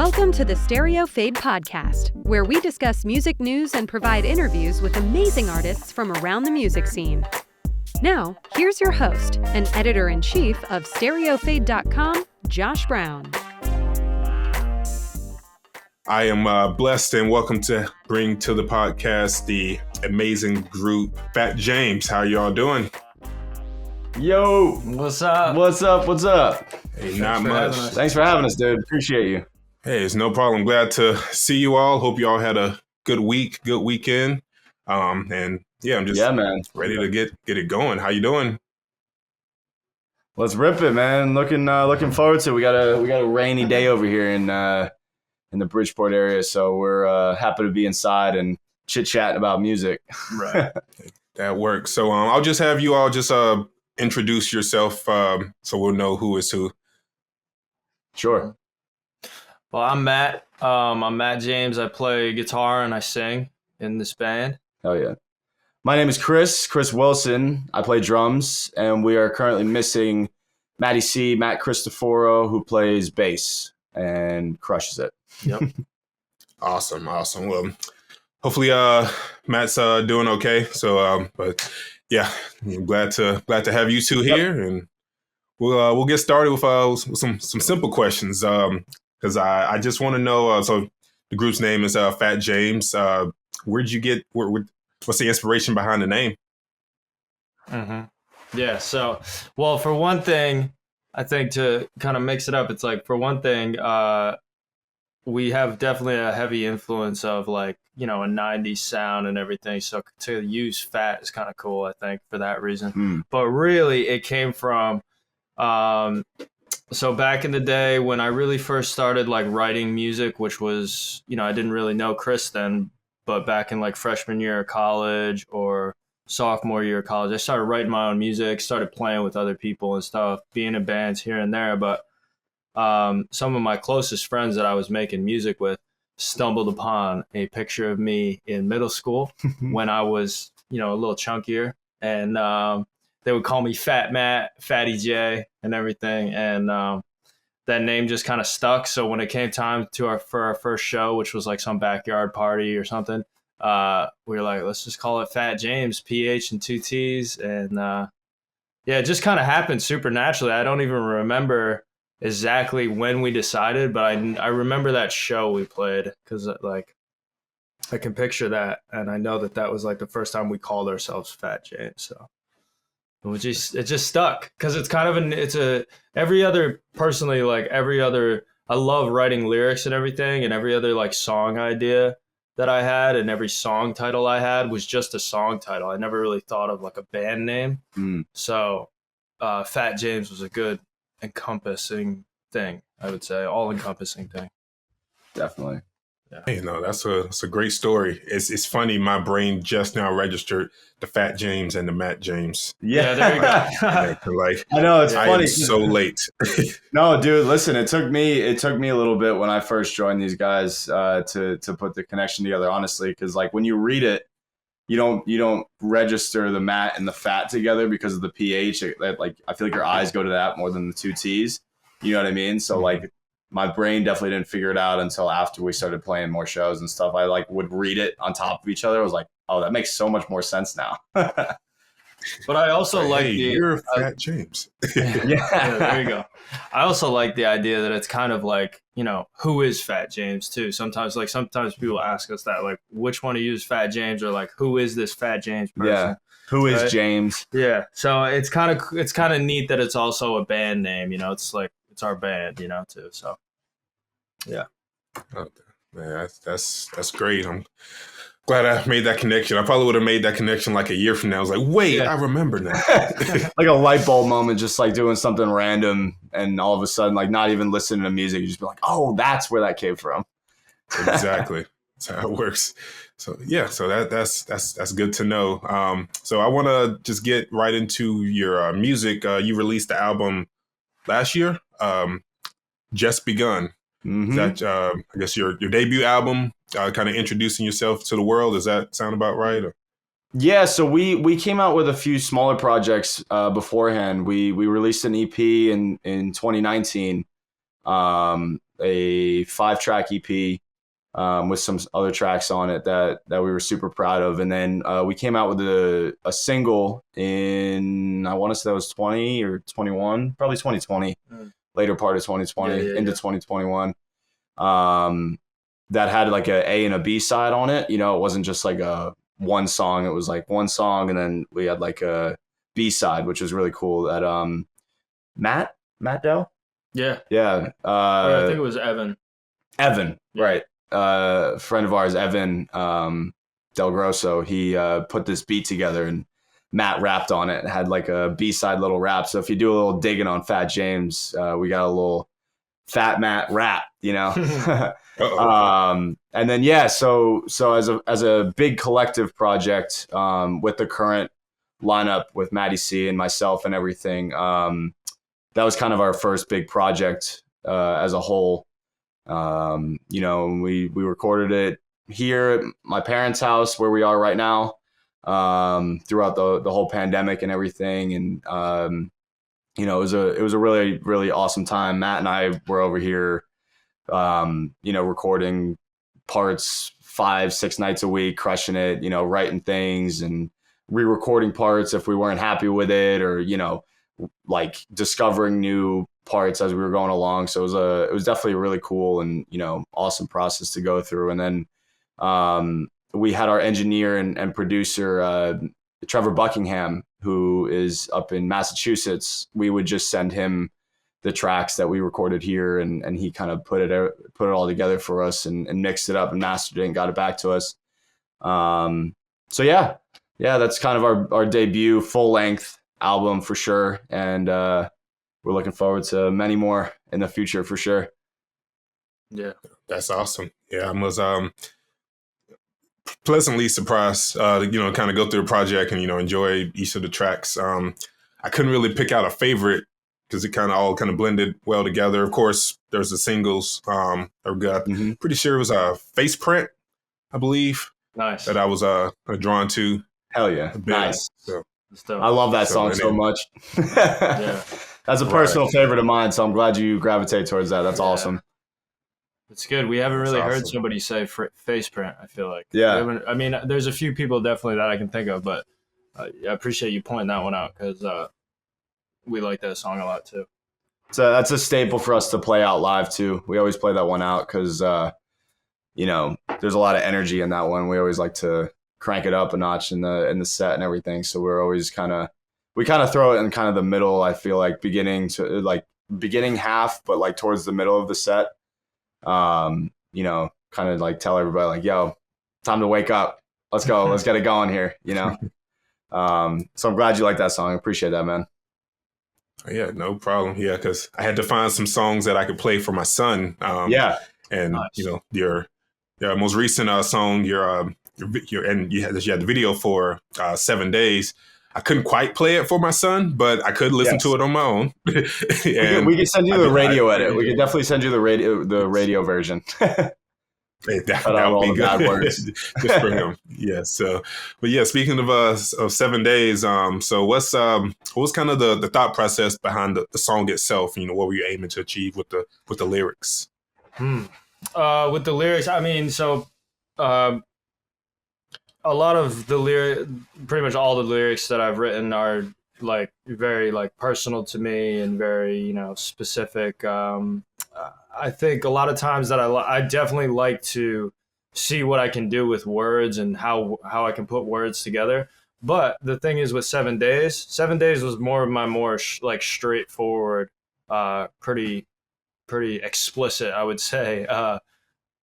Welcome to the Stereofade podcast, where we discuss music news and provide interviews with amazing artists from around the music scene. Now, here's your host and editor-in-chief of Stereofade.com, Josh Brown. I am blessed and welcome to bring to the podcast the amazing group Phatt James. How y'all doing? Yo, what's up? What's up? Hey, not much. Thanks for having us, dude. Appreciate you. Hey, it's no problem. Glad to see you all. Hope you all had a good week, good weekend. And yeah, I'm just ready to get it going. How you doing? Let's rip it, man. Looking forward to it. We got a rainy day over here in the Bridgeport area, so we're happy to be inside and chit chatting about music. Right, that works. So I'll just have you all just introduce yourself, so we'll know who is who. Sure. Well, I'm Matt. I'm Matt James. I play guitar and I sing in this band. Hell yeah. My name is Chris Wilson. I play drums, and we are currently missing Matt Christoforo, who plays bass and crushes it. Yep. Awesome. Well, hopefully Matt's doing okay. So but yeah, I'm glad to have you two here, and we'll get started with some simple questions. Because I just want to know. So the group's name is Phatt James. Where'd you get? What's the inspiration behind the name? Mm-hmm. Yeah. So, well, for one thing, I think to kind of mix it up, it's like, for one thing, we have definitely a heavy influence of, like, you know, a 90s sound and everything. So to use Phatt is kind of cool, I think, for that reason. But really, it came from, so back in the day when I really first started, like, writing music, which was, you know, I didn't really know Chris then, but back in, like, freshman year of college or sophomore year of college, I started writing my own music, started playing with other people and stuff, being in bands here and there. But some of my closest friends that I was making music with stumbled upon a picture of me in middle school when I was, you know, a little chunkier, and they would call me Fat Matt, Fatty J, and everything, and that name just kind of stuck. So when it came time for our first show, which was like some backyard party or something, we were like, let's just call it Phatt James, PH and 2 T's, and yeah, it just kind of happened super naturally. I don't even remember exactly when we decided, but I remember that show we played, because, like, I can picture that, and I know that was like the first time we called ourselves Phatt James. So it just stuck, because it's kind of I love writing lyrics and everything, and every other, like, song idea that I had and every song title I had was just a song title. I never really thought of, like, a band name. So Phatt James was a good encompassing thing, I would say, all-encompassing thing. Definitely. Yeah. Hey, no, that's a great story. It's funny. My brain just now registered the Phatt James and the Matt James. Yeah, there you go. Like, I know, it's I funny. am so late. No, dude, listen. It took me a little bit when I first joined these guys to put the connection together. Honestly, because, like, when you read it, you don't register the Matt and the Phatt together because of the PH. Like, I feel like your eyes go to that more than the 2 T's. You know what I mean? So, like, my brain definitely didn't figure it out until after we started playing more shows and stuff. I, like, would read it on top of each other. I was like, oh, that makes so much more sense now. But I also you're Phatt James. Yeah, there you go. I also like the idea that it's kind of like, you know, who is Phatt James too? Sometimes people ask us that, like, which one of you is Phatt James, or, like, who is this Phatt James person? Yeah. Who is James? Yeah. So it's kind of neat that it's also a band name, you know. It's like, it's our band, you know, too. So yeah. Oh, man, that's great. I'm glad I made that connection. I probably would have made that connection like a year from now. I was like, wait, I remember now. Like a light bulb moment, just like doing something random, and all of a sudden, like, not even listening to music, you just be like, oh, that's where that came from. Exactly. That's how it works. So yeah, so that's good to know. So I want to just get right into your music. You released the album last year, Just Begun. Is that I guess your debut album, kind of introducing yourself to the world? Does that sound about right? Or? Yeah, so we came out with a few smaller projects beforehand. We released an EP in 2019, a 5-track EP with some other tracks on it that we were super proud of. And then we came out with a single in, I want to say that was 20 or 21, probably 2020, later part of 2020 into 2021. That had like a and a B side on it. You know, it wasn't just like a one song. It was like one song, and then we had like a B side, which was really cool. That Matt Dell? Yeah. Yeah. I think it was Evan. Evan, right. Friend of ours, Evan Del Grosso, he put this beat together and Matt rapped on it. It had like a B-side little rap. So if you do a little digging on Phatt James, we got a little Fat Matt rap, you know? And then, yeah, so as a big collective project with the current lineup with Matty C and myself and everything, that was kind of our first big project as a whole. You know, we recorded it here at my parents' house where we are right now, throughout the whole pandemic and everything. And, you know, it was a really, really awesome time. Matt and I were over here, you know, recording parts 5-6 nights a week, crushing it, you know, writing things and re-recording parts if we weren't happy with it, or, you know, like discovering new parts as we were going along. So it was definitely a really cool and, you know, awesome process to go through. And then we had our engineer and producer, Trevor Buckingham, who is up in Massachusetts. We would just send him the tracks that we recorded here, and he kind of put it all together for us and mixed it up and mastered it and got it back to us. So yeah, that's kind of our debut full length album for sure. And we're looking forward to many more in the future for sure. Yeah, that's awesome. Yeah, I was pleasantly surprised, you know, kind of go through the project and, you know, enjoy each of the tracks. I couldn't really pick out a favorite because it kind of all kind of blended well together. Of course, there's the singles. I've got pretty sure it was a Face Print, I believe. Nice. That I was drawn to. Hell yeah. Nice. So, I love that song so much. Yeah. That's a personal favorite of mine, so I'm glad you gravitate towards that. That's awesome. It's good. We haven't really heard somebody say Face Print, I feel like. Yeah. I mean, there's a few people definitely that I can think of, but I appreciate you pointing that one out because we like that song a lot too. So that's a staple for us to play out live too. We always play that one out because, you know, there's a lot of energy in that one. We always like to crank it up a notch in the set and everything. So we're always we kind of throw it in kind of the middle. I feel like beginning half, but like towards the middle of the set. You know, kind of like tell everybody like, yo, time to wake up. Let's go. Let's get it going here, you know? So I'm glad you like that song. I appreciate that, man. Yeah, no problem. Yeah, because I had to find some songs that I could play for my son. And nice. You know, your most recent song, and you had the video for 7 Days. I couldn't quite play it for my son, but I could listen to it on my own. We could send you the radio edit. We could definitely send you the radio version. that would be good. Just for him. Yeah. So, but yeah, speaking of 7 Days, so what was kind of the thought process behind the song itself? You know, what were you aiming to achieve with the lyrics? With the lyrics, I mean, so. A lot of pretty much all the lyrics that I've written are like very like personal to me and very, you know, specific. I think a lot of times that I definitely like to see what I can do with words and how I can put words together. But the thing is with 7 Days, 7 Days was more of my like straightforward, pretty explicit, I would say,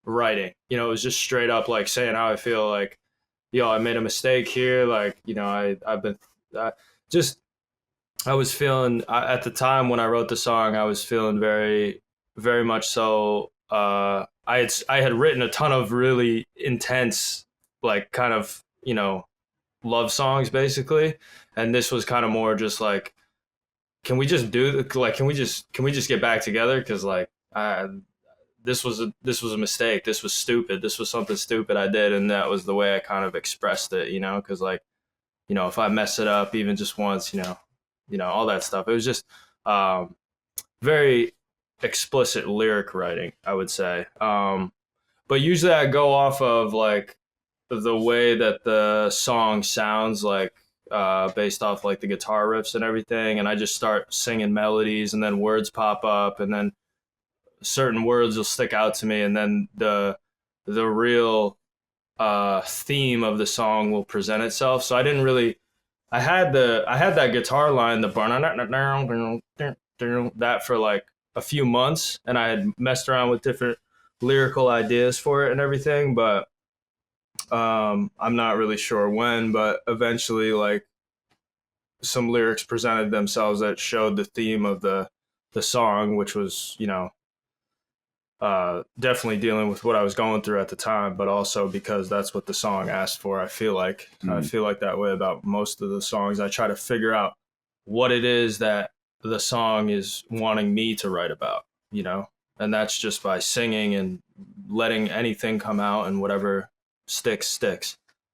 writing. You know, it was just straight up like saying how I feel, like, yo, I made a mistake here. Like, you know, I was feeling at the time when I wrote the song, I was feeling very, very much so. I had written a ton of really intense, like kind of, you know, love songs basically. And this was kind of more just like, can we just get back together? Cause like, this was a mistake. This was stupid. This was something stupid I did. And that was the way I kind of expressed it, you know, cause like, you know, if I mess it up even just once, you know, all that stuff. It was just very explicit lyric writing, I would say. But usually I go off of like the way that the song sounds, like based off like the guitar riffs and everything, and I just start singing melodies, and then words pop up, and then certain words will stick out to me, and then the real theme of the song will present itself. So I didn't really, I had that guitar line, the that for like a few months, and I had messed around with different lyrical ideas for it and everything, but I'm not really sure when, but eventually like some lyrics presented themselves that showed the theme of the song, which was, you know, definitely dealing with what I was going through at the time, but also because that's what the song asked for. I feel like that way about most of the songs. I try to figure out what it is that the song is wanting me to write about, you know, and that's just by singing and letting anything come out, and whatever sticks.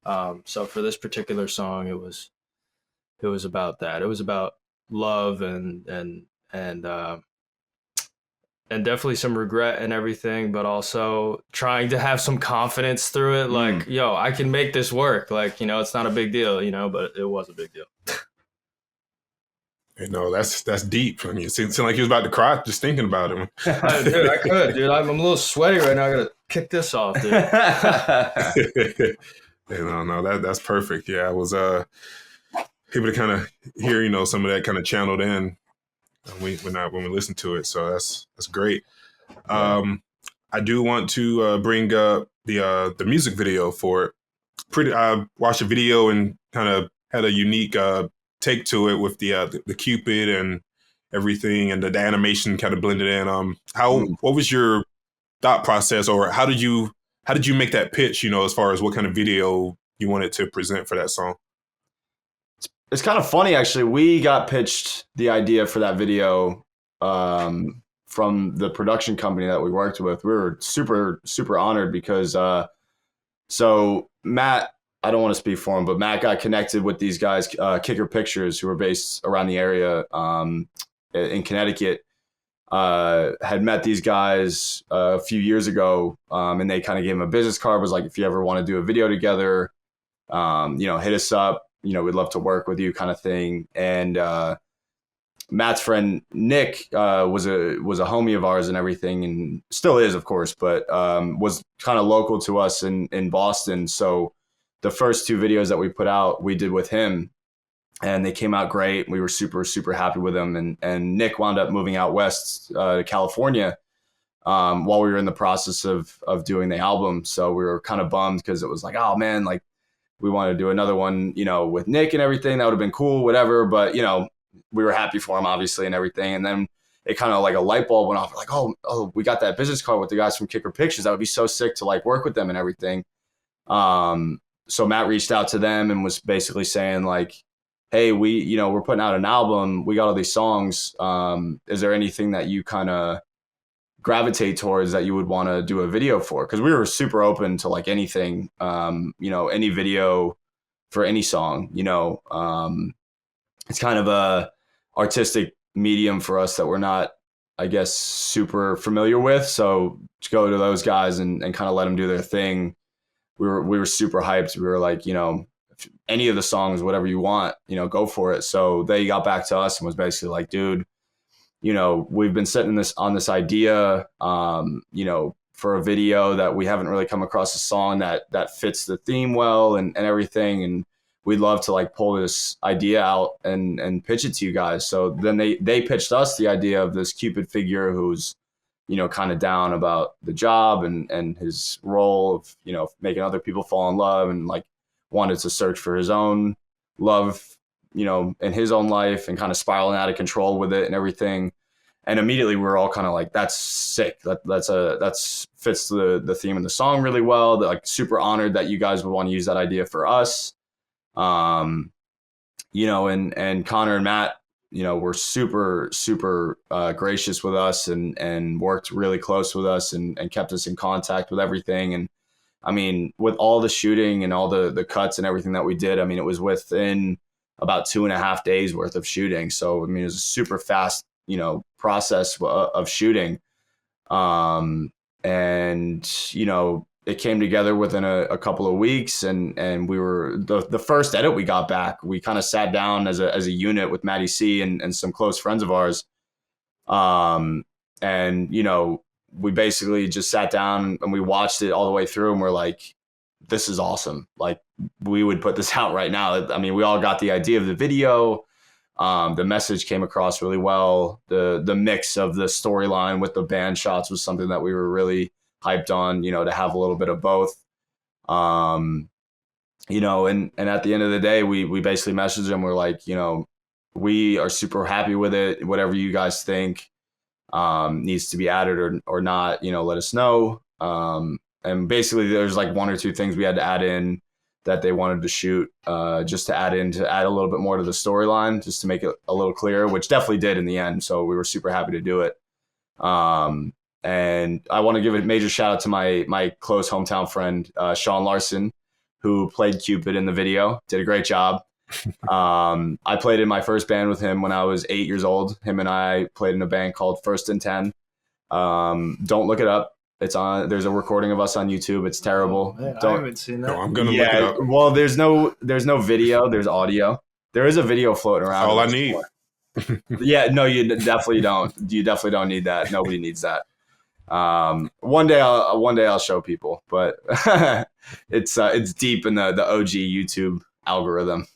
So for this particular song, it was about that. It was about love and definitely some regret and everything, but also trying to have some confidence through it. Like, yo, I can make this work. Like, you know, it's not a big deal, you know, but it was a big deal. You know, that's deep. I mean, it seemed like he was about to cry just thinking about it. Dude, I could, dude. I'm a little sweaty right now. I gotta kick this off, dude. No, that's perfect. Yeah, I was able to kind of hear, you know, some of that kind of channeled in when we listen to it. So that's great. I do want to bring up the music video for it. I watched a video and kind of had a unique take to it with the Cupid and everything, and the animation kind of blended in. What was your thought process, or how did you make that pitch, you know, as far as what kind of video you wanted to present for that song? It's kind of funny, actually. We got pitched the idea for that video from the production company that we worked with. We were super, super honored because so Matt, I don't want to speak for him, but Matt got connected with these guys, Kicker Pictures, who were based around the area in Connecticut. Had met these guys a few years ago, and they kind of gave him a business card. Was like, if you ever want to do a video together, you know, hit us up. You know, we'd love to work with you, kind of thing. And Matt's friend Nick was a homie of ours and everything, and still is, of course, but was kind of local to us in Boston. So the first two videos that we put out, we did with him, and they came out great. We were super, super happy with them. And Nick wound up moving out west to California while we were in the process of doing the album. So we were kind of bummed because it was like, oh man, like we wanted to do another one, you know, with Nick and everything. That would have been cool, whatever. But, you know, we were happy for him, obviously, and everything. And then it kind of like a light bulb went off. Like, oh, we got that business card with the guys from Kicker Pictures. That would be so sick to like work with them and everything. So Matt reached out to them and was basically saying like, hey, we're putting out an album. We got all these songs. Is there anything that you kind of gravitate towards that you would want to do a video for? Because we were super open to like anything, you know, any video for any song, you know. It's kind of a artistic medium for us that we're not, I guess, super familiar with. So to go to those guys and kind of let them do their thing, we were super hyped. We were like, you know, any of the songs, whatever you want, you know, go for it. So they got back to us and was basically like, dude, you know, we've been sitting on this idea, you know, for a video that we haven't really come across a song that fits the theme well and everything. And we'd love to like pull this idea out and pitch it to you guys. So then they pitched us the idea of this Cupid figure who's, you know, kind of down about the job and his role of, you know, making other people fall in love, and like wanted to search for his own love, you know, in his own life, and kind of spiraling out of control with it and everything. And immediately we were all kind of like, that's sick. That's fits the theme of the song really well. They're like super honored that you guys would want to use that idea for us. You know, and Connor and Matt, you know, were super, super gracious with us and worked really close with us and kept us in contact with everything. And I mean, with all the shooting and all the cuts and everything that we did, I mean, it was within about 2.5 days worth of shooting. So, I mean, it was a super fast, process of shooting. And, it came together within a couple of weeks, and we were the first edit we got back. We kind of sat down as a unit with Matty C and some close friends of ours. And, we basically just sat down and we watched it all the way through, and we're like, this is awesome. Like, we would put this out right now. I mean, we all got the idea of the video. The message came across really well. The mix of the storyline with the band shots was something that we were really hyped on, to have a little bit of both. And at the end of the day, we basically messaged them. We're like, we are super happy with it. Whatever you guys think needs to be added or not, let us know. And basically there's like one or two things we had to add in that they wanted to shoot, just to add a little bit more to the storyline, just to make it a little clearer, which definitely did in the end. So we were super happy to do it. And I want to give a major shout out to my close hometown friend, Sean Larson, who played Cupid in the video, did a great job. I played in my first band with him when I was 8 years old. Him and I played in a band called First and 10. Don't look it up. It's on. There's a recording of us on YouTube. It's terrible. I haven't seen that. No, I'm gonna look it up. Well, there's no video. There's audio. There is a video floating around. All I need. Yeah, no, you definitely don't. You definitely don't need that. Nobody needs that. One day I'll show people, but it's deep in the OG YouTube algorithm.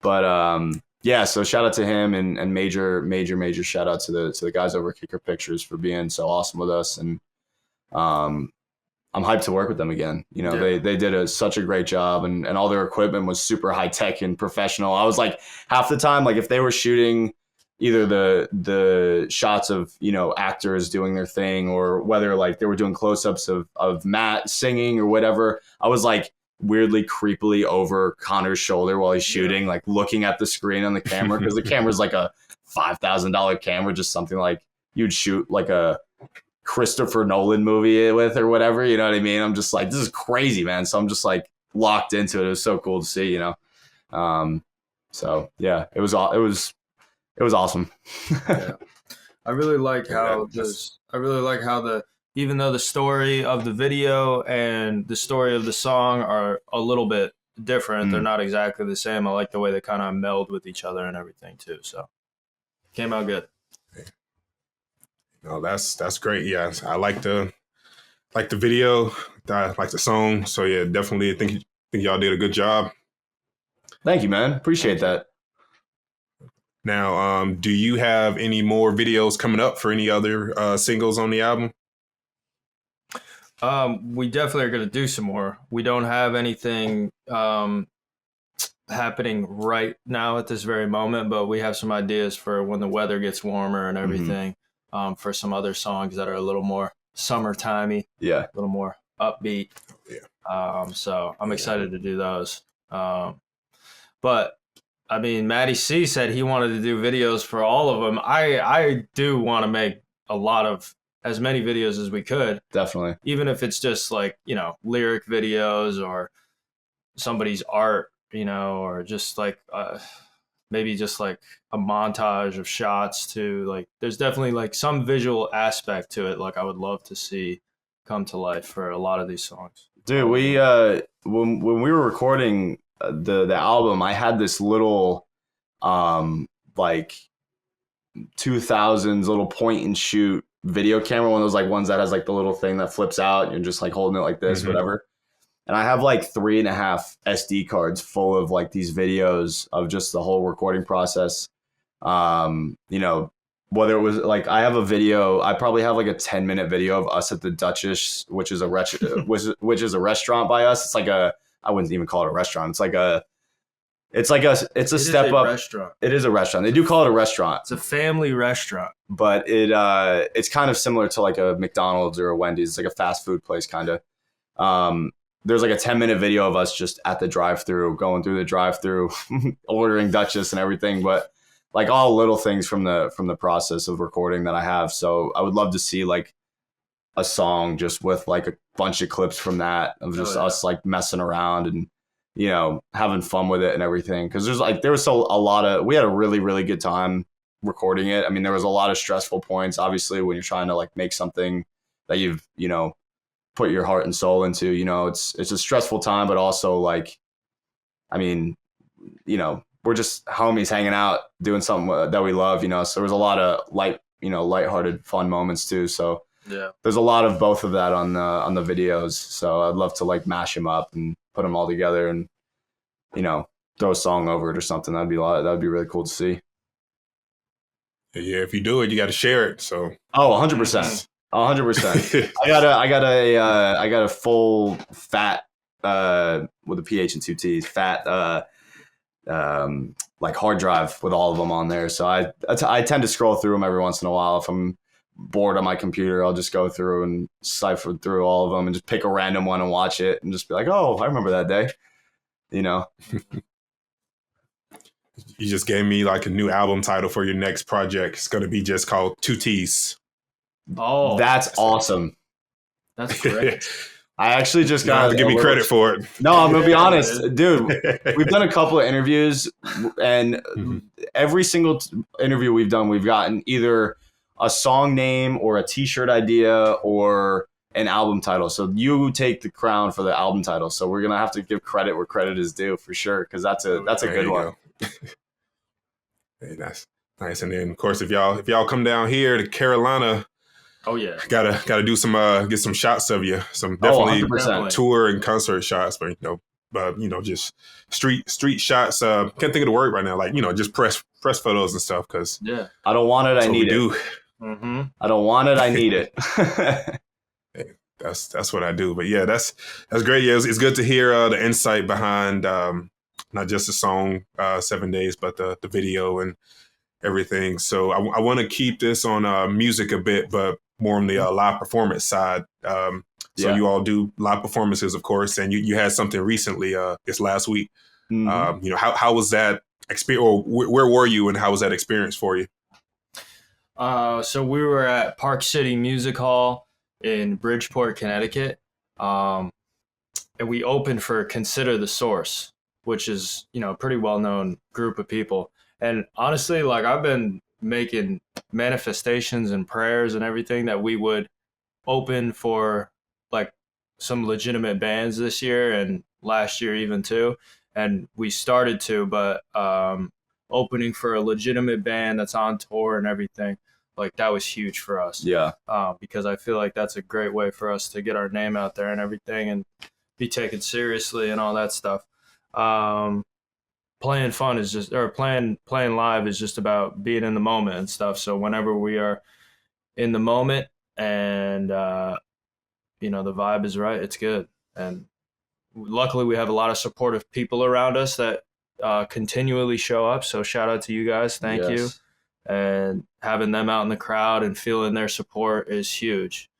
But yeah, so shout out to him and major shout out to the guys over at Kicker Pictures for being so awesome with us. And I'm hyped to work with them again. They did such a great job, and all their equipment was super high tech and professional. I was like, half the time, like if they were shooting either the shots of, actors doing their thing, or whether like they were doing close-ups of Matt singing or whatever, I was like weirdly creepily over Connor's shoulder while he's shooting, like looking at the screen on the camera, because the camera's like a $5,000 camera, just something like you'd shoot like a Christopher Nolan movie with or whatever, you know what I mean? I'm just like, this is crazy, man. So I'm just like locked into it. It was so cool to see, so yeah, it was awesome. Yeah. I really like how even though the story of the video and the story of the song are a little bit different, they're not exactly the same. I like the way they kind of meld with each other and everything too. So came out good. No, that's great. Yeah, I like the video. I like the song. So yeah, definitely think y'all did a good job. Thank you, man. Appreciate that. Now, do you have any more videos coming up for any other singles on the album? We definitely are going to do some more. We don't have anything happening right now at this very moment, but we have some ideas for when the weather gets warmer and everything. For some other songs that are a little more summertimey, a little more upbeat. Yeah. So I'm excited to do those. But I mean, Matty C said he wanted to do videos for all of them. I do want to make as many videos as we could. Definitely. Even if it's just like, lyric videos or somebody's art, or just like, maybe just like a montage of shots too. Like there's definitely like some visual aspect to it. Like I would love to see come to life for a lot of these songs. Dude, we, when we were recording the album, I had this little, like 2000s little point and shoot video camera. One of those like ones that has like the little thing that flips out and you're just like holding it like this, whatever. And I have like 3.5 SD cards full of like these videos of just the whole recording process. Whether it was like, I have a video, I probably have like a 10-minute video of us at the Duchess, which is a restaurant by us. It's like I wouldn't even call it a restaurant. It's a step up. Restaurant. It is a restaurant. They do call it a restaurant. It's a family restaurant. But it's kind of similar to like a McDonald's or a Wendy's. It's like a fast food place kind of. There's like a 10-minute video of us just at the drive-thru, going through the drive-thru, ordering Duchess and everything. But like all little things from the process of recording that I have. So I would love to see like a song just with like a bunch of clips from that of just us like messing around and having fun with it and everything. Because we had a really, really good time recording it. I mean, there was a lot of stressful points, obviously, when you're trying to like make something that you've, put your heart and soul into, it's a stressful time, but also like, I mean, we're just homies hanging out, doing something that we love, so there was a lot of lighthearted, fun moments too. So Yeah. there's a lot of both of that on the videos. So I'd love to like mash them up and put them all together and, throw a song over it or something. That'd be really cool to see. Yeah, if you do it, you got to share it. So 100%. 100%. I got a full Phatt with a PH and two T's, Phatt like hard drive with all of them on there. So I tend to scroll through them every once in a while. If I'm bored on my computer, I'll just go through and cipher through all of them and just pick a random one and watch it and just be like, oh, I remember that day. You just gave me like a new album title for your next project. It's going to be just called Two T's. Oh, that's awesome. That's great. I actually just got to give me credit for it. No, I'm going to be honest, dude. We've done a couple of interviews, and every single interview we've done, we've gotten either a song name or a T-shirt idea or an album title. So you take the crown for the album title. So we're going to have to give credit where credit is due for sure, because that's a good one. Hey, that's nice. And then, of course, if y'all come down here to Carolina, oh yeah, gotta do some get some shots of you. Some definitely tour and concert shots, but just street shots. Can't think of the word right now. Like just press photos and stuff. Because I don't want it. I need it. Mm-hmm. I don't want it. I need it. Hey, that's what I do. But yeah, that's great. Yeah, it's good to hear the insight behind not just the song 7 Days, but the video and everything. So I want to keep this on music a bit, but more on the live performance side. You all do live performances, of course, and you had something recently this last week. Mm-hmm. How was that experience, or where were you and how was that experience for you? So we were at Park City Music Hall in Bridgeport, Connecticut. And we opened for Consider the Source, which is, a pretty well-known group of people. And honestly, like I've been making manifestations and prayers and everything that we would open for like some legitimate bands this year and last year even too. And we started to, but opening for a legitimate band that's on tour and everything, like that was huge for us. Yeah. Because I feel like that's a great way for us to get our name out there and everything and be taken seriously and all that stuff. Playing live is just about being in the moment and stuff. So whenever we are in the moment and, the vibe is right, it's good. And luckily we have a lot of supportive people around us that continually show up. So shout out to you guys. Thank you. And having them out in the crowd and feeling their support is huge.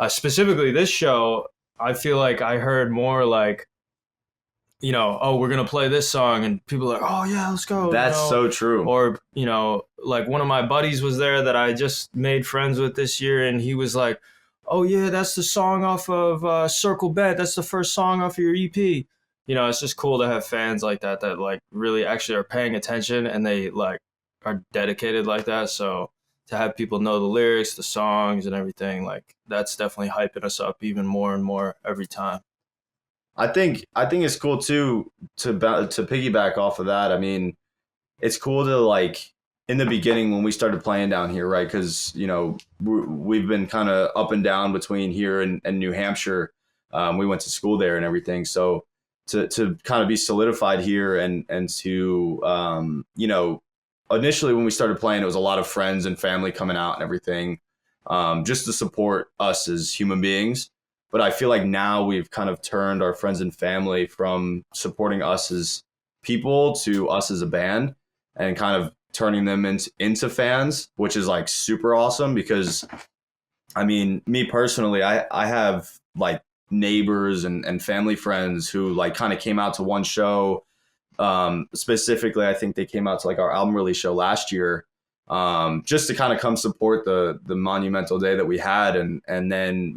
Specifically this show, I feel like I heard more like, we're going to play this song and people are like, oh yeah, let's go. That's so true. Or, like one of my buddies was there that I just made friends with this year. And he was like, oh yeah, that's the song off of Circle Bent. That's the first song off of your EP. It's just cool to have fans like that like really actually are paying attention and they like are dedicated like that. So to have people know the lyrics, the songs and everything, like that's definitely hyping us up even more and more every time. I think it's cool too to piggyback off of that. I mean, it's cool to like in the beginning when we started playing down here, right? Because we've been kind of up and down between here and New Hampshire. We went to school there and everything, so to kind of be solidified here and to initially when we started playing, it was a lot of friends and family coming out and everything, just to support us as human beings. But I feel like now we've kind of turned our friends and family from supporting us as people to us as a band and kind of turning them into fans, which is like super awesome because, I mean, me personally, I have like neighbors and family friends who like kind of came out to one show. Specifically, I think they came out to like our album release show last year. Just to kind of come support the monumental day that we had. And then,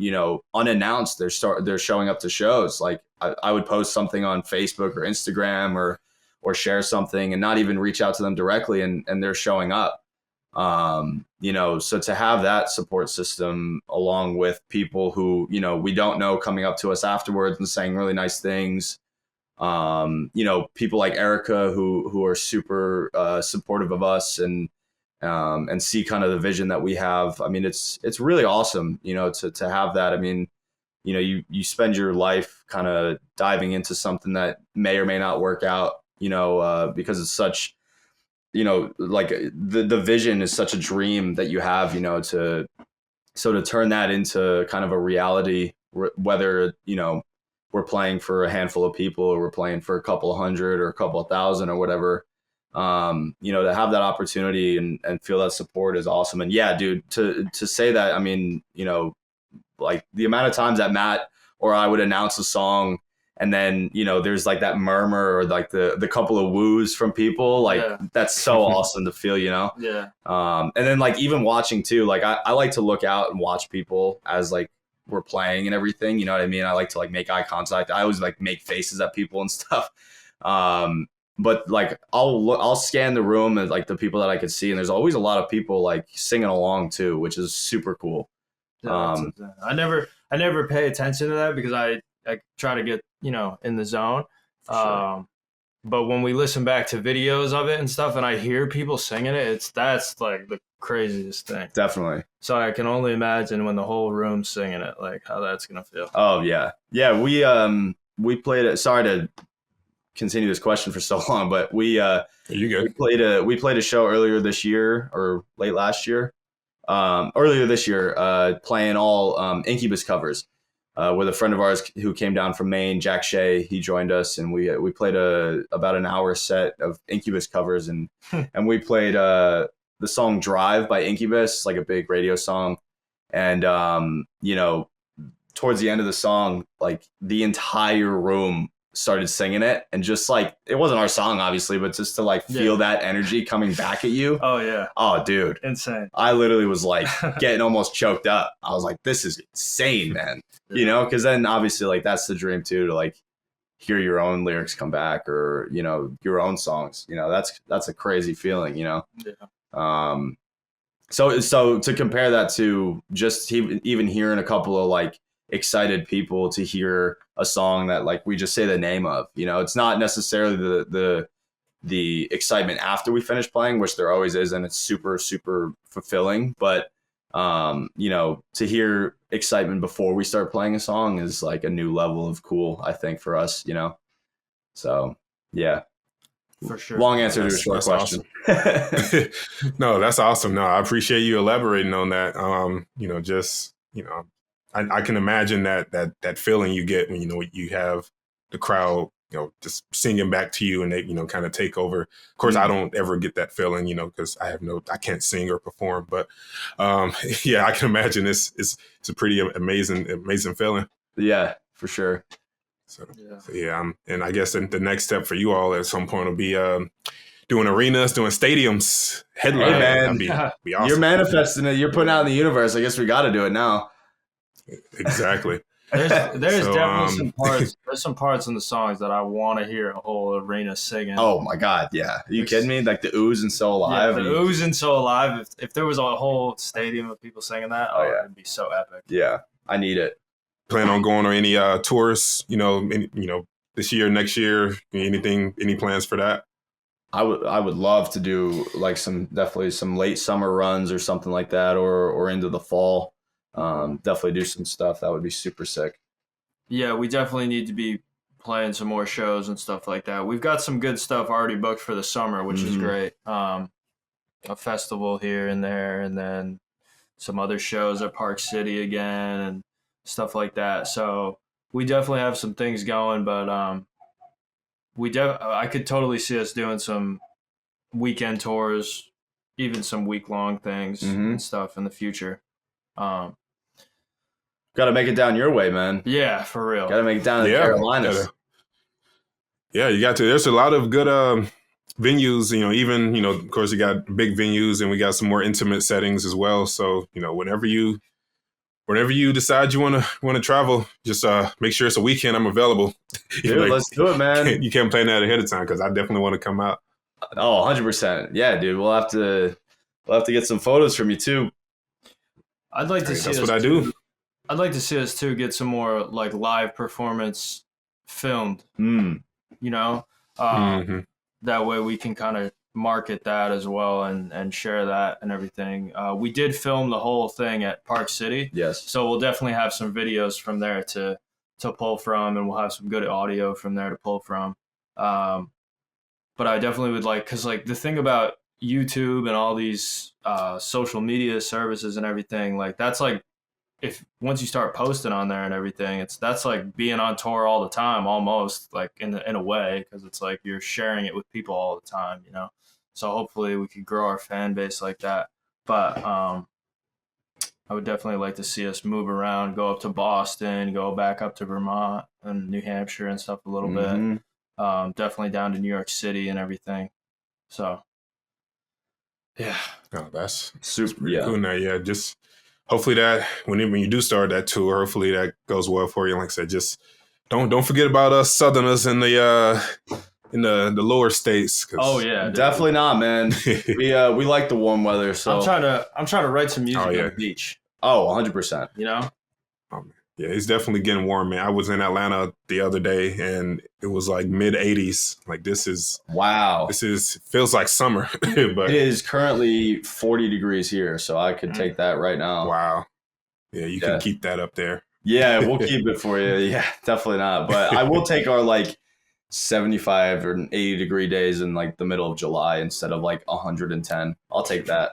unannounced, they're showing up to shows. Like I would post something on Facebook or Instagram or share something and not even reach out to them directly. And they're showing up. So to have that support system along with people who, we don't know coming up to us afterwards and saying really nice things. People like Erica who are super supportive of us and see kind of the vision that we have. I mean, it's really awesome, to have that. I mean, you spend your life kind of diving into something that may or may not work out, because it's such, like the vision is such a dream that you have, to turn that into kind of a reality, whether, we're playing for a handful of people or we're playing for a couple of hundred or a couple of thousand or whatever, to have that opportunity and feel that support is awesome. And yeah, dude, to say that, I mean, like the amount of times that Matt or I would announce a song and then, there's like that murmur or like the couple of woos from people, like that's so awesome to feel, Yeah. And then like even watching too, like I like to look out and watch people as like we're playing and everything, you know what I mean? I like to like make eye contact. I always like make faces at people and stuff. But like I'll scan the room and like the people that I could see, and there's always a lot of people like singing along too, which is super cool. Yeah, I never pay attention to that because I try to get, in the zone. Sure. But when we listen back to videos of it and stuff and I hear people singing it, that's like the craziest thing. Definitely. So I can only imagine when the whole room's singing it, like how that's going to feel. Oh yeah. Yeah. We played it. Sorry to continue this question for so long, but we played a show earlier this year or late last year. Earlier this year, playing all Incubus covers with a friend of ours who came down from Maine, Jack Shea. He joined us, and we played about an hour set of Incubus covers, and we played the song "Drive" by Incubus, like a big radio song, and towards the end of the song, like the entire room started singing it, and just like it wasn't our song obviously, but just to like feel that energy coming back at you. Oh yeah. Oh dude, insane. I literally was like getting almost choked up. I was like, this is insane, man. Because then obviously like that's the dream too, to like hear your own lyrics come back, or your own songs. That's a crazy feeling. So to compare that to just even hearing a couple of like excited people to hear a song that like we just say the name of, it's not necessarily the excitement after we finish playing, which there always is, and it's super, super fulfilling. But to hear excitement before we start playing a song is like a new level of cool, I think, for us, So yeah. For sure. Long answer to a short question. Awesome. No, that's awesome. No, I appreciate you elaborating on that. I can imagine that feeling you get when, you have the crowd, just singing back to you and they, kind of take over. Of course, I don't ever get that feeling, because I can't sing or perform. But yeah, I can imagine it's a pretty amazing feeling. Yeah, for sure. So and I guess the next step for you all at some point will be doing arenas, doing stadiums, headline. Hey, man. That'd be awesome. You're manifesting it. You're putting out in the universe. I guess we got to do it now. Exactly. There's definitely some parts. There's some parts in the songs that I want to hear a whole arena singing. Oh my god, yeah! Are you kidding me? Like the Ooze and So Alive. Yeah, the Ooze and So Alive. If there was a whole stadium of people singing that, it'd be so epic. Yeah, I need it. Plan on going on any tours? This year, next year, any plans for that? I would love to do like definitely some late summer runs or something like that, or into the fall. Definitely do some stuff. That would be super sick. Yeah, we definitely need to be playing some more shows and stuff like that. We've got some good stuff already booked for the summer, which is great. A festival here and there, and then some other shows at Park City again and stuff like that. So we definitely have some things going, but I could totally see us doing some weekend tours, even some week-long things and stuff in the future. Got to make it down your way, man. Yeah, for real. Got to make it down to the Carolinas. Yeah, you got to. There's a lot of good venues, even, of course, you got big venues and we got some more intimate settings as well. So, whenever you decide you want to travel, just make sure it's a weekend I'm available. Dude, let's do it, man. You can't plan that ahead of time because I definitely want to come out. Oh, 100%. Yeah, dude. We'll have to We'll have to get some photos from you too. I'd like to see That's us what I do. I'd like to see us too get some more like live performance filmed. Mm. You know, that way we can kind of market that as well and share that and everything. We did film the whole thing at Park City. Yes. So we'll definitely have some videos from there to pull from, and we'll have some good audio from there to pull from. But I definitely would like, because like the thing about YouTube and all these social media services and everything, like that's like, if once you start posting on there and everything, that's like being on tour all the time, almost, like in a way, because it's like you're sharing it with people all the time, you know. So hopefully we could grow our fan base like that. But I would definitely like to see us move around, go up to Boston, go back up to Vermont and New Hampshire and stuff a little bit. Definitely down to New York City and everything. So yeah. Oh, that's Super. pretty cool. Now, yeah, just hopefully that when you do start that tour, hopefully that goes well for you. Like I said, just don't forget about us Southerners in the lower states. Oh yeah, dude. Definitely not, man. we like the warm weather. So I'm trying to write some music on the beach. Oh, 100%. You know. Yeah, it's definitely getting warm, man. I was in Atlanta the other day, and it was like mid-80s. Like this is feels like summer. But it is currently 40 degrees here, so I could take that right now. Wow. Yeah, you can keep that up there. Yeah, we'll keep it for you. Yeah, definitely not. But I will take our like 75 or 80 degree days in like the middle of July instead of like 110. I'll take that.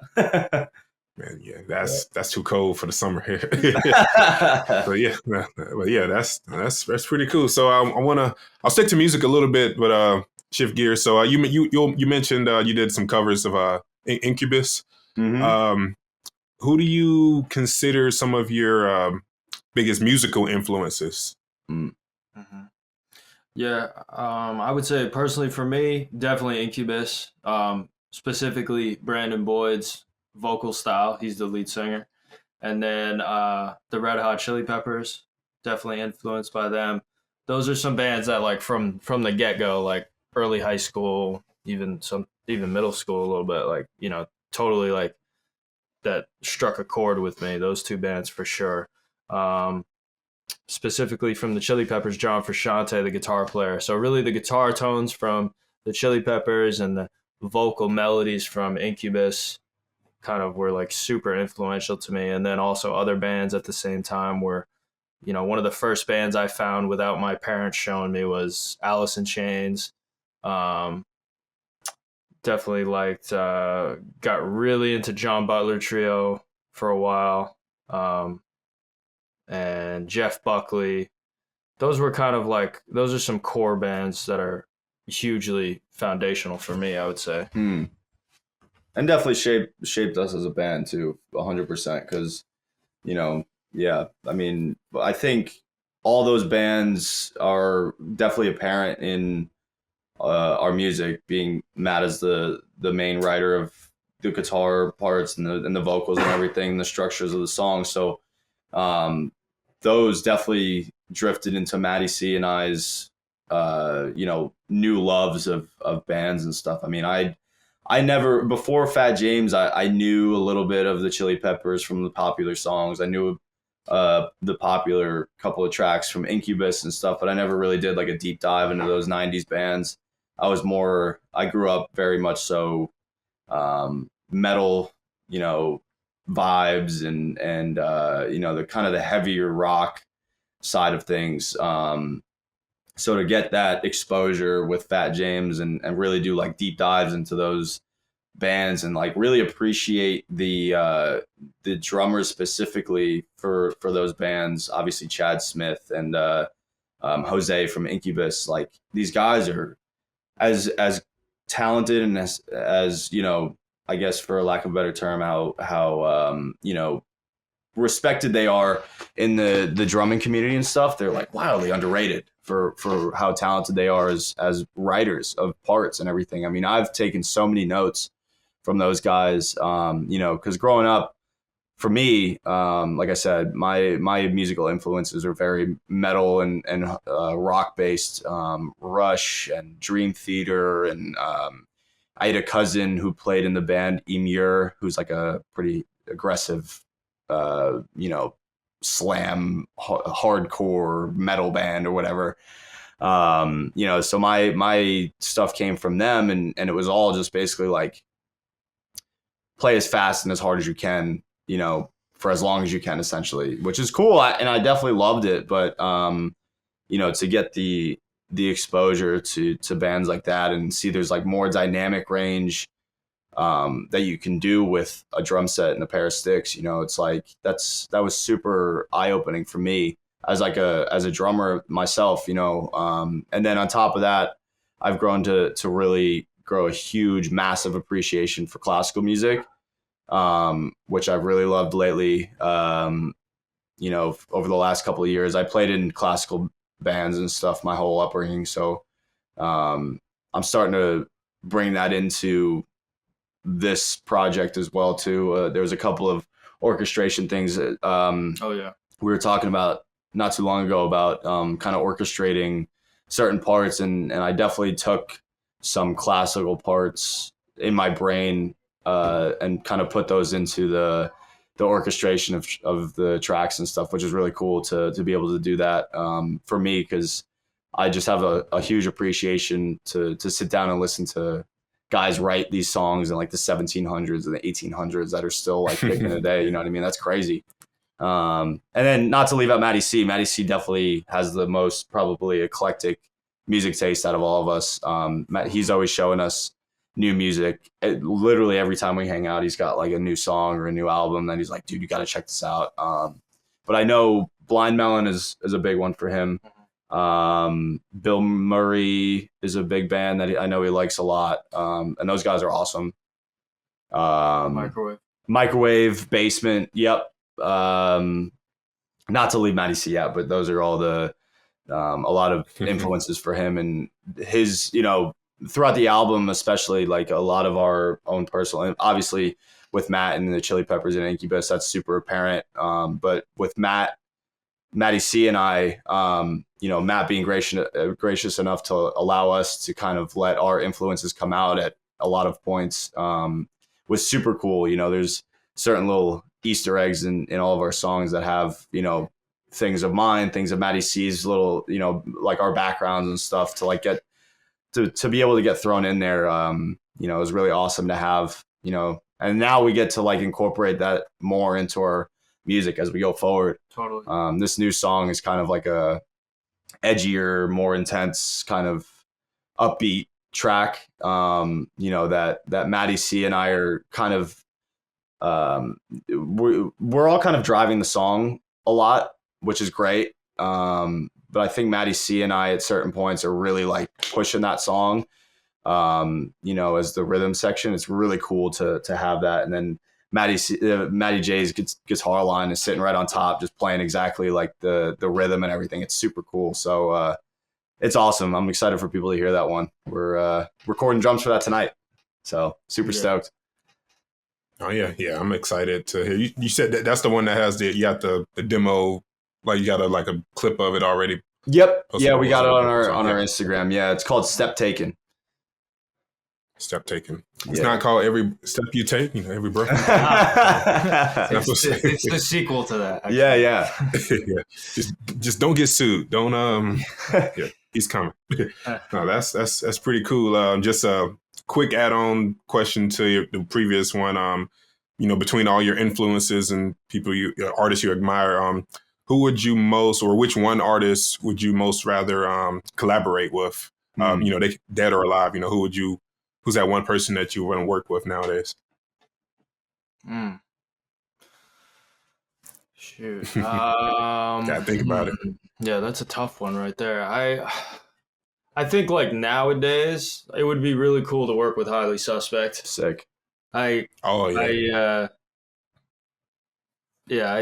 Man, yeah, that's too cold for the summer here. But yeah, that's pretty cool. So I'll stick to music a little bit, but shift gears. So you mentioned you did some covers of Incubus. Mm-hmm. Who do you consider some of your biggest musical influences? Mm-hmm. Yeah, I would say personally for me, definitely Incubus. Specifically Brandon Boyd's vocal style. He's the lead singer. And then the Red Hot Chili Peppers, definitely influenced by them. Those are some bands that like from the get-go, like early high school, even middle school a little bit, like, you know, totally like that struck a chord with me. Those two bands for sure. Specifically from the Chili Peppers, John Frusciante, the guitar player. So really the guitar tones from the Chili Peppers and the vocal melodies from Incubus kind of were like super influential to me. And then also other bands at the same time were, you know, one of the first bands I found without my parents showing me was Alice in Chains. Definitely liked, got really into John Butler Trio for a while. And Jeff Buckley. Those were kind of like, those are some core bands that are hugely foundational for me, I would say. And definitely shaped us as a band too, 100%. Because, you know, yeah, I mean, I think all those bands are definitely apparent in our music. Being Matt as the main writer of the guitar parts and the vocals and everything, the structures of the song. So those definitely drifted into Matty C and I's, you know, new loves of bands and stuff. I mean, I never, before Phatt James, I knew a little bit of the Chili Peppers from the popular songs. I knew the popular couple of tracks from Incubus and stuff, but I never really did like a deep dive into those 90s bands. I grew up very much so metal, you know, vibes and you know, the kind of the heavier rock side of things. So to get that exposure with Phatt James and really do like deep dives into those bands and like really appreciate the drummers specifically for those bands, obviously Chad Smith and Jose from Incubus, like these guys are as talented and as you know, I guess for lack of a better term, how you know, respected they are in the drumming community and stuff. They're like wildly underrated for how talented they are as writers of parts and everything. I mean, I've taken so many notes from those guys, you know, because growing up, for me, like I said, my musical influences are very metal and rock based, Rush and Dream Theater and I had a cousin who played in the band Emure, who's like a pretty aggressive, slam hardcore metal band or whatever. So my stuff came from them, and it was all just basically like play as fast and as hard as you can, for as long as you can, essentially, which is cool. And I definitely loved it. But, to get the exposure to bands like that and see there's like more dynamic range that you can do with a drum set and a pair of sticks, it's like that was super eye-opening for me as a drummer myself, and then on top of that, I've grown to really grow a huge, massive appreciation for classical music, which I've really loved lately. Over the last couple of years, I played in classical bands and stuff my whole upbringing. So I'm starting to bring that into this project as well too. There was a couple of orchestration things that we were talking about not too long ago about kind of orchestrating certain parts, and I definitely took some classical parts in my brain and kind of put those into the orchestration of the tracks and stuff, which is really cool to be able to do that for me, because I just have a huge appreciation to sit down and listen to guys write these songs in like the 1700s and the 1800s that are still like kicking today. You know what I mean? That's crazy. And then not to leave out Matty C. Matty C definitely has the most probably eclectic music taste out of all of us. He's always showing us new music. Literally every time we hang out, he's got like a new song or a new album that he's like, dude, you got to check this out. But I know Blind Melon is a big one for him. Bill Murray is a big band that I know he likes a lot. And those guys are awesome. Microwave, Basement. Yep. Not to leave Matty C out, but those are all a lot of influences for him, and his, throughout the album, especially like a lot of our own personal, and obviously with Matt and the Chili Peppers and Incubus, that's super apparent. But with Matty C and I, Matt being gracious enough to allow us to kind of let our influences come out at a lot of points, was super cool. There's certain little Easter eggs in all of our songs that have, things of mine, things of Matty C's, little, like our backgrounds and stuff to like get to be able to get thrown in there. It was really awesome to have, and now we get to like incorporate that more into our music as we go forward. Totally. This new song is kind of like a edgier, more intense kind of upbeat track. That Matty C and I are kind of, we're all kind of driving the song a lot, which is great. But I think Matty C and I at certain points are really like pushing that song, as the rhythm section. It's really cool to have that. And then Matty J's guitar line is sitting right on top, just playing exactly like the rhythm and everything. It's super cool. So it's awesome. I'm excited for people to hear that one. We're recording drums for that tonight. So super stoked. Oh yeah. I'm excited to hear. You said that's the one that has you got the demo, like you got a clip of it already. Yep. Yeah, we got it on our Instagram. Yeah, it's called Step Taken. Step Taken. It's not called Every Step You Take. Every breath. It's the sequel to that. Actually. Yeah. Yeah. Just don't get sued. Don't. Yeah, he's coming. No, that's pretty cool. Just a quick add-on question to the previous one. Between all your influences and people artists you admire, who would you most, or which one artist would you most rather collaborate with? They dead or alive. Who's that one person that you want to work with nowadays? Shoot. Gotta think about it. Yeah, that's a tough one right there. I think like nowadays it would be really cool to work with Highly Suspect. Sick. I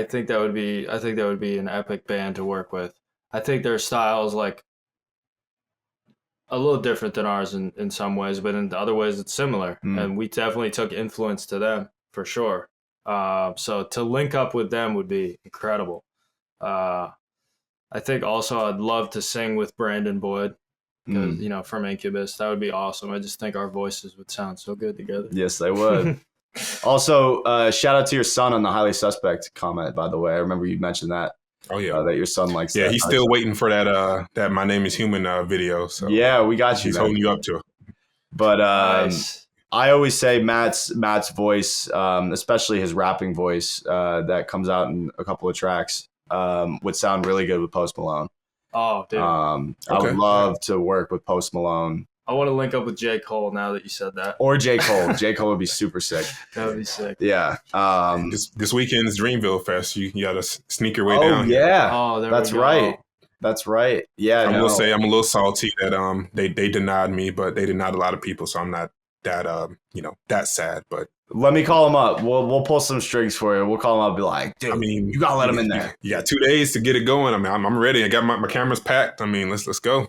think that would be an epic band to work with. I think their style is like a little different than ours in some ways, but in other ways it's similar. And we definitely took influence to them for sure. So to link up with them would be incredible. I think also I'd love to sing with Brandon Boyd. because you know, from Incubus. That would be awesome. I just think our voices would sound so good together. Yes, they would. Also, shout out to your son on the Highly Suspect comment, by the way. I remember you mentioned that. Oh yeah, that your son likes. Yeah, that. he's still waiting for that My Name Is Human video. So yeah, we got you. He's holding you up to it. But Nice. I always say Matt's voice, especially his rapping voice that comes out in a couple of tracks, would sound really good with Post Malone. Oh, dude. I would love to work with Post Malone. I want to link up with J. Cole now that you said that. Or J. Cole. J. Cole would be super sick. That would be sick. Yeah. This weekend's Dreamville Fest. You got to sneak your way oh, down. Yeah. Oh, there That's we go. right. That's right. Yeah. I will say I'm a little salty that they denied me, but they denied a lot of people, so I'm not that that sad. But let me call him up. We'll pull some strings for you. We'll call him up and be like, dude, you gotta let him in there. You got 2 days to get it going. I mean, I'm ready. I got my cameras packed. I mean, let's go.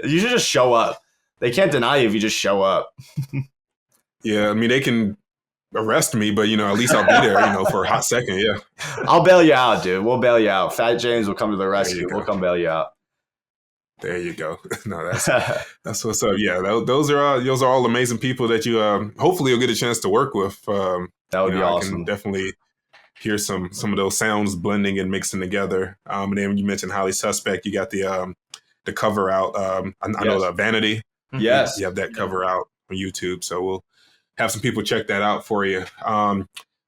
You should just show up. They can't deny you if you just show up. Yeah, I mean, they can arrest me, but at least I'll be there, for a hot second. Yeah, I'll bail you out, dude. We'll bail you out. Phatt James will come to the rescue. We'll come bail you out. There you go. No, that's what's up. Yeah, those are all amazing people that you hopefully you'll get a chance to work with. That would be awesome. I can definitely hear some of those sounds blending and mixing together. And then you mentioned Highly Suspect. You got the cover out. I know the Vanity. Yes, you have that cover out on YouTube. So we'll have some people check that out for you.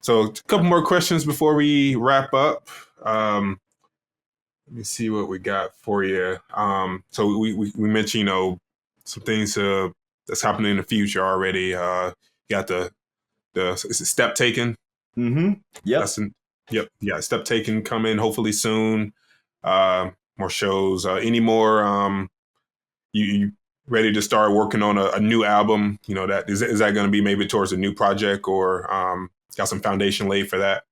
So a couple more questions before we wrap up. Let me see what we got for you. So we mentioned, some things that's happening in the future already. You got the is it Step Taken? Mm-hmm. Yep. Yep. Yeah. Step Taken coming hopefully soon. More shows. Any more? You ready to start working on a new album? That is that going to be maybe towards a new project, or got some foundation laid for that?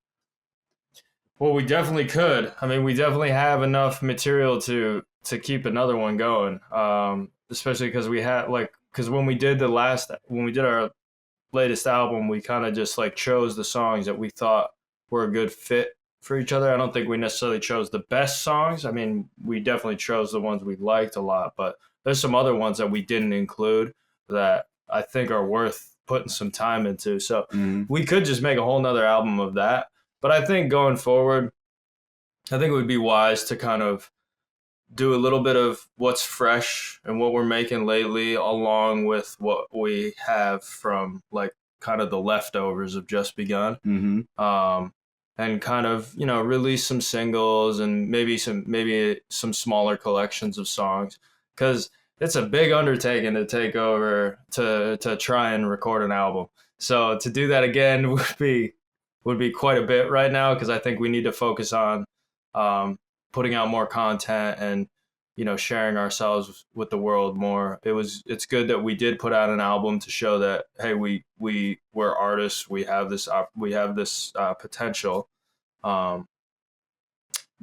Well, we definitely could. I mean, we definitely have enough material to keep another one going. Especially because because when we did our latest album, we kind of just chose the songs that we thought were a good fit for each other. I don't think we necessarily chose the best songs. I mean, we definitely chose the ones we liked a lot, but there's some other ones that we didn't include that I think are worth putting some time into. So we could just make a whole nother album of that. But I think going forward, I think it would be wise to kind of do a little bit of what's fresh and what we're making lately, along with what we have from kind of the leftovers of Just Begun. Mm-hmm. And kind of, release some singles and maybe some smaller collections of songs, because it's a big undertaking to take over to try and record an album. So to do that again would be quite a bit right now, because I think we need to focus on putting out more content and sharing ourselves with the world more. It's good that we did put out an album to show that, hey, we're artists, we have this potential, but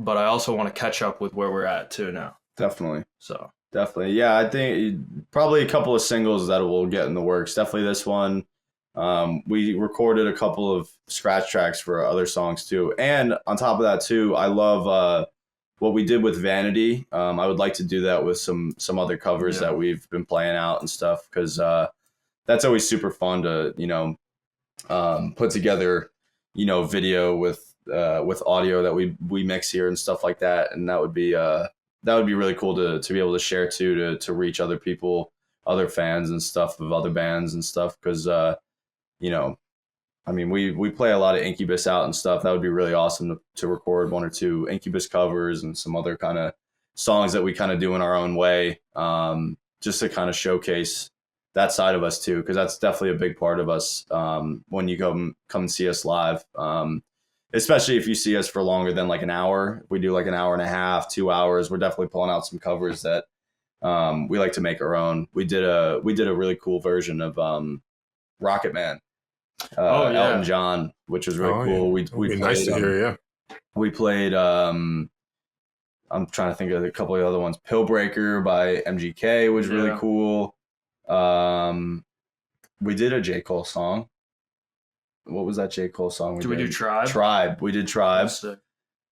I also want to catch up with where we're at too now. Definitely. So definitely, yeah. I think probably a couple of singles that will get in the works. Definitely this one. We recorded a couple of scratch tracks for other songs too, and on top of that too, I love what we did with Vanity. I would like to do that with some other covers that we've been playing out and stuff, because that's always super fun to put together video with audio that we mix here and stuff like that, and that would be really cool to be able to share too, to reach other people, other fans and stuff of other bands and stuff, because I mean, we play a lot of Incubus out and stuff. That would be really awesome to record one or two Incubus covers and some other kind of songs that we kind of do in our own way, just to kind of showcase that side of us too, because that's definitely a big part of us when you come see us live, especially if you see us for longer than an hour. If we do an hour and a half, 2 hours, we're definitely pulling out some covers that we like to make our own. We did a really cool version of Rocket Man. Elton John, which was really cool. Yeah. We played, nice to hear, yeah. We played I'm trying to think of a couple of other ones. Pillbreaker by MGK was really cool. We did a J. Cole song. What was that J. Cole song? We do Tribe? Tribe. We did Tribe.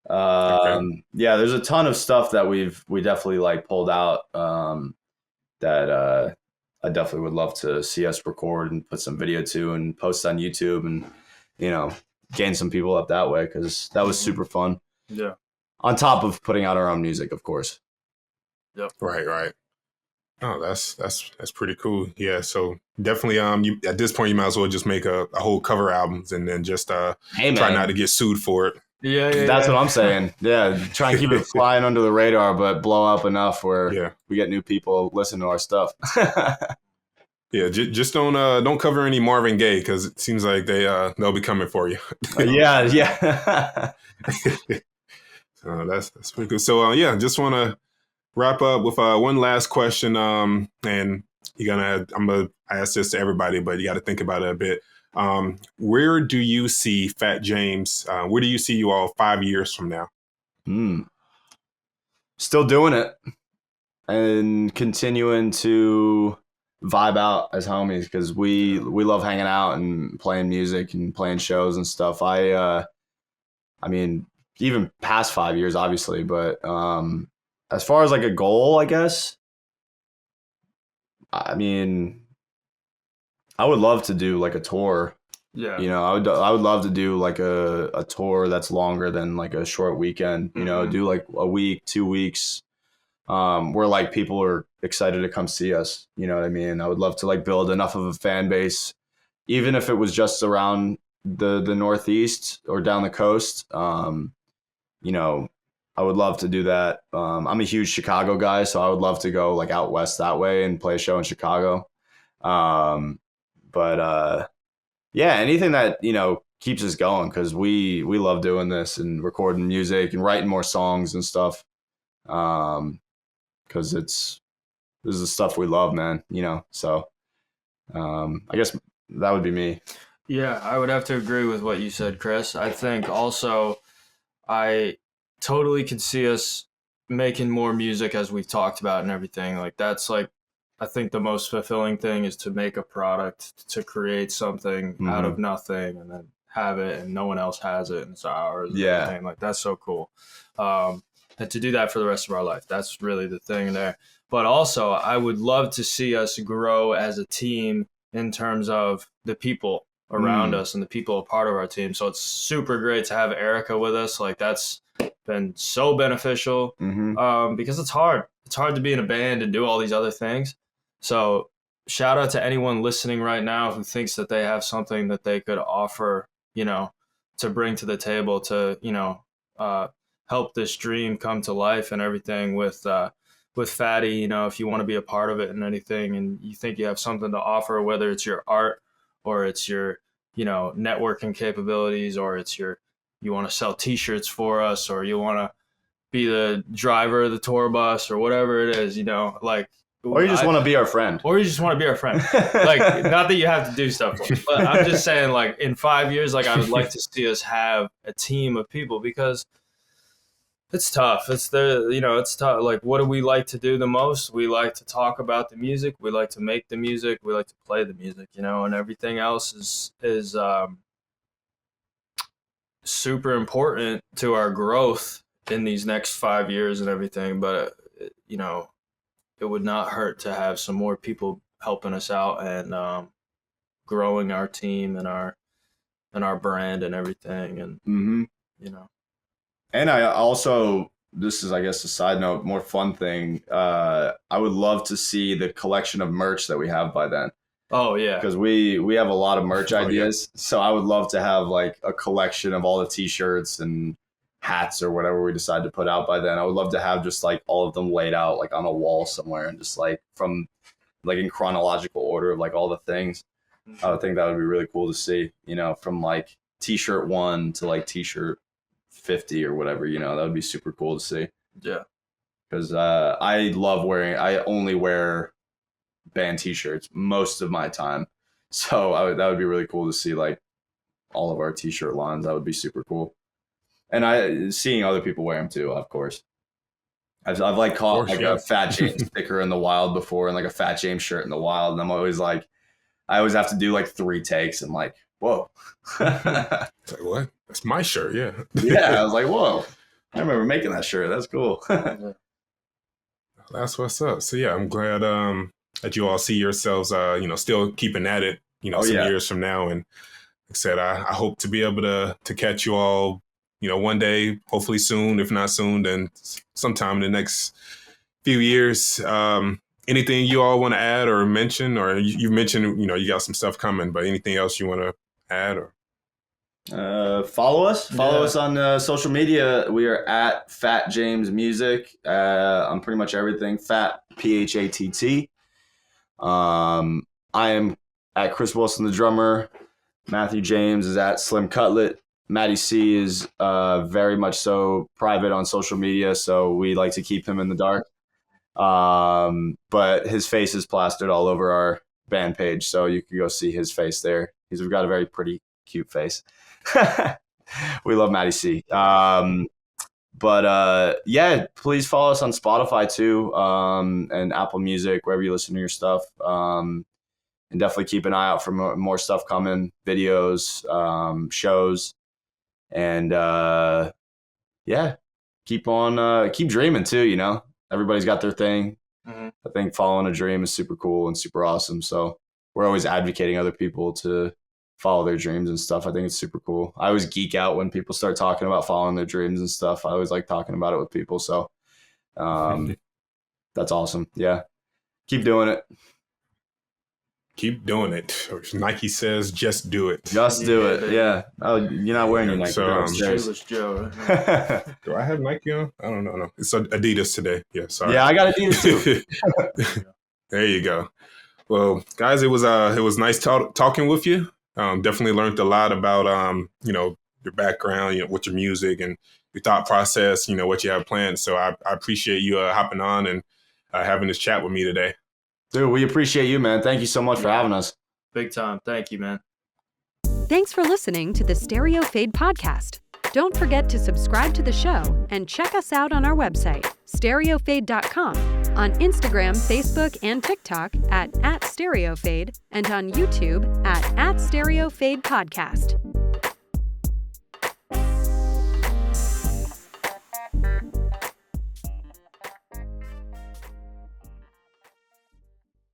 Yeah, there's a ton of stuff that we definitely pulled out. that I definitely would love to see us record and put some video to and post on YouTube and, you know, gain some people up that way, because that was super fun. Yeah. On top of putting out our own music, of course. Yep. Right. Oh, that's pretty cool. Yeah. So definitely, you at this point you might as well just make a whole cover albums and then just Hey, try man. not to get sued for it. Yeah. That's what I'm saying. Yeah, try and keep it flying under the radar, but blow up enough where we get new people listen to our stuff. Yeah, just don't cover any Marvin Gaye, because it seems like they'll be coming for you. Yeah. That's pretty cool. So just want to wrap up with one last question. And I'm gonna ask this to everybody, but you got to think about it a bit. Where do you see Phatt James? Where do you see you all 5 years from now? Still doing it and continuing to vibe out as homies, because we love hanging out and playing music and playing shows and stuff. I mean, even past 5 years, obviously, but as far as like a goal, I guess, I mean, I would love to do like a tour. Yeah. You know, I would love to do like a tour that's longer than like a short weekend, you know, do like a week, 2 weeks, where like people are excited to come see us. You know what I mean? I would love to like build enough of a fan base, even if it was just around the Northeast or down the coast. You know, I would love to do that. I'm a huge Chicago guy, so I would love to go like out west that way and play a show in Chicago. Yeah, anything that, you know, keeps us going, because we love doing this and recording music and writing more songs and stuff. Because this is the stuff we love, man, you know. So I guess that would be me. Yeah, I would have to agree with what you said, Chris. I think also I totally could see us making more music, as we've talked about and everything. Like that's like, I think the most fulfilling thing is to make a product, to create something out of nothing and then have it and no one else has it and it's ours. Yeah. Everything. Like that's so cool. And to do that for the rest of our life, that's really the thing there. But also I would love to see us grow as a team in terms of the people around us and the people a part of our team. So it's super great to have Erica with us. Like that's been so beneficial because it's hard. It's hard to be in a band and do all these other things. So shout out to anyone listening right now who thinks that they have something that they could offer, you know, to bring to the table to, you know, help this dream come to life and everything with Fatty. You know, if you want to be a part of it and anything and you think you have something to offer, whether it's your art or it's your, you know, networking capabilities, or it's you want to sell t-shirts for us, or you want to be the driver of the tour bus or whatever it is, you know, like, or you just want to be our friend. Like, not that you have to do stuff for us, but I'm just saying, like, in 5 years, like, I would like to see us have a team of people, because it's tough. It's tough. Like, what do we like to do the most? We like to talk about the music. We like to make the music. We like to play the music, you know, and everything else is super important to our growth in these next 5 years and everything. But, you know, it would not hurt to have some more people helping us out and growing our team and our brand and everything. And, you know. And I also, this is, I guess, a side note, more fun thing. I would love to see the collection of merch that we have by then. Oh, yeah. Because we have a lot of merch ideas. Yeah. So I would love to have like a collection of all the t-shirts and hats or whatever we decide to put out by then. I would love to have just like all of them laid out like on a wall somewhere and just like from like in chronological order of like all the things. I would think that would be really cool to see, you know, from like t-shirt 1 to like t-shirt 50 or whatever, you know. That would be super cool to see. Yeah. Because I only wear band t-shirts most of my time. So that would be really cool to see like all of our t-shirt lines. That would be super cool. And seeing other people wear them too, of course. I've like caught like a Phatt James sticker in the wild before and like a Phatt James shirt in the wild. And I'm always like, I always have to do like 3 takes. And like, whoa. It's like, what? That's my shirt, yeah. Yeah, I was like, whoa. I remember making that shirt. That's cool. That's what's up. So yeah, I'm glad that you all see yourselves still keeping at it, some years from now. And like I said, I hope to be able to catch you all, one day, hopefully soon, if not soon, then sometime in the next few years. Anything you all want to add or mention, or you mentioned, you got some stuff coming, but anything else you want to add or? Follow us on social media. We are at Phatt James Music on pretty much everything. Phatt, Phatt. I am at Chris Wilson the drummer. Matthew James is at Slim Cutlet. Matty C is very much so private on social media, so we like to keep him in the dark. But his face is plastered all over our band page, so you can go see his face there. We've got a very pretty, cute face. We love Matty C. Please follow us on Spotify too, and Apple Music, wherever you listen to your stuff. And definitely keep an eye out for more stuff coming, videos, shows, and keep dreaming too. Everybody's got their thing. Mm-hmm. I think following a dream is super cool and super awesome. So we're always advocating other people to follow their dreams and stuff. I think it's super cool. I always geek out when people start talking about following their dreams and stuff. I always like talking about it with people. So that's awesome. Yeah. Keep doing it. Keep doing it. Or Nike says, just do it. Just do it. Yeah. Oh, you're not wearing your Nike. So, Shoeless Joe. Right? Do I have Nike on? I don't know. No, it's Adidas today. Yeah. Sorry. Yeah, I got Adidas too. There you go. Well, guys, it was nice talking with you. Definitely learned a lot about your background, with your music and your thought process. What you have planned. So I appreciate you hopping on and having this chat with me today. Dude, we appreciate you, man. Thank you so much for having us. Big time. Thank you, man. Thanks for listening to the Stereofade podcast. Don't forget to subscribe to the show and check us out on our website, stereofade.com, on Instagram, Facebook, and TikTok at Stereofade, and on YouTube at Stereofade Podcast.